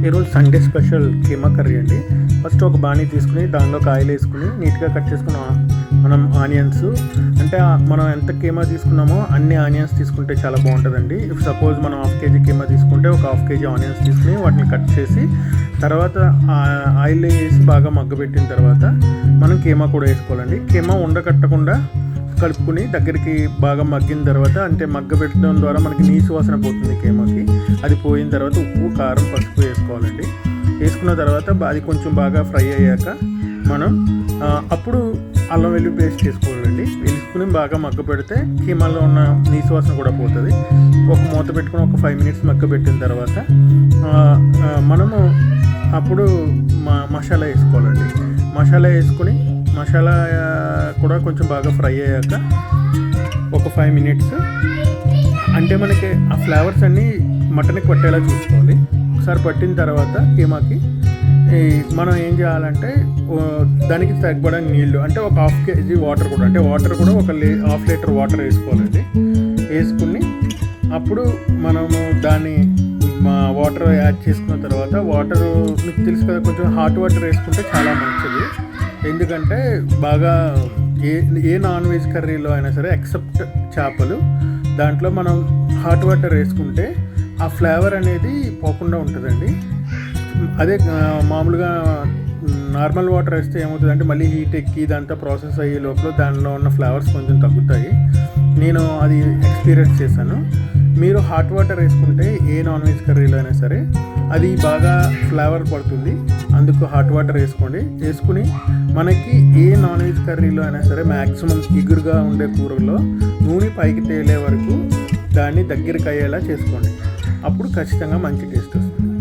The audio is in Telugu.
ఈరోజు సండే స్పెషల్ కీమా కర్రీ అండి. ఫస్ట్ ఒక బాణీ తీసుకుని దానిలోకి ఆయిల్ వేసుకుని నీట్గా కట్ చేసుకున్న మనం ఆనియన్స్, అంటే మనం ఎంత కీమా తీసుకున్నామో అన్ని ఆనియన్స్ తీసుకుంటే చాలా బాగుంటుందండి. ఇఫ్ సపోజ్ మనం హాఫ్ కేజీ కీమా తీసుకుంటే ఒక హాఫ్ కేజీ ఆనియన్స్ తీసుకుని వాటిని కట్ చేసి తర్వాత ఆయిల్ వేసి బాగా మగ్గబెట్టిన తర్వాత మనం కీమా కూడా వేసుకోవాలండి. కీమా ఉండకట్టకుండా కలుపుకుని దగ్గరికి బాగా మగ్గిన తర్వాత, అంటే మగ్గబెట్టడం ద్వారా మనకి నీసు వాసన పోతుంది కీమాకి. అది పోయిన తర్వాత ఉప్పు, కారం, పసుపు వేసుకోవాలండి. వేసుకున్న తర్వాత అది కొంచెం బాగా ఫ్రై అయ్యాక మనం అప్పుడు అల్లం వెల్లుల్లి పేస్ట్ వేసుకోవాలండి. వేసుకుని బాగా మగ్గబెడితే కీమాలో ఉన్న నీసు వాసన కూడా పోతుంది. ఒక మూత పెట్టుకుని ఒక 5 minutes మగ్గబెట్టిన తర్వాత మనము అప్పుడు మసాలా వేసుకోవాలండి. మసాలా వేసుకుని మసాలా కూడా కొంచెం బాగా ఫ్రై అయ్యాక ఒక 5 minutes, అంటే మనకి ఆ ఫ్లేవర్స్ అన్నీ మటన్కి పట్టేలా చూసుకోవాలి. ఒకసారి పట్టిన తర్వాత కీమాకి మనం ఏం చేయాలంటే దానికి తగ్గబడే నీళ్ళు, అంటే ఒక 1/2 kg వాటర్ కూడా, అంటే వాటర్ కూడా ఒక 1/2 liter వాటర్ వేసుకోవాలండి. వేసుకుని అప్పుడు మనము దాన్ని వాటర్ యాడ్ చేసుకున్న తర్వాత, వాటర్ మీకు తెలుసు కదా, కొంచెం హాట్ వాటర్ వేసుకుంటే చాలా మంచిది. ఎందుకంటే బాగా ఏ నాన్ వెజ్ కర్రీలో అయినా సరే ఎక్సెప్ట్ చేపలు, దాంట్లో మనం హాట్ వాటర్ వేసుకుంటే ఆ ఫ్లేవర్ అనేది పోకుండా ఉంటుందండి. అదే మామూలుగా నార్మల్ వాటర్ వేస్తే ఏమవుతుందంటే మళ్ళీ హీట్ ఎక్కి ఇదంతా ప్రాసెస్ అయ్యే లోపల దానిలో ఉన్న ఫ్లేవర్స్ కొంచెం తగ్గుతాయి. నేను అది ఎక్స్పీరియన్స్ చేశాను. మీరు హాట్ వాటర్ వేసుకుంటే ఏ నాన్ వెజ్ కర్రీలో అయినా సరే అది బాగా ఫ్లేవర్ పడుతుంది. అందుకు హాట్ వాటర్ వేసుకోండి. వేసుకుని మనకి ఏ నాన్ వెజ్ కర్రీలో అయినా సరే మ్యాక్సిమం ఇగురుగా ఉండే కూరలో నూనె పైకి తేలే వరకు దాన్ని దగ్గరికి అయ్యేలా చేసుకోండి. అప్పుడు ఖచ్చితంగా మంచి టేస్ట్ వస్తుంది.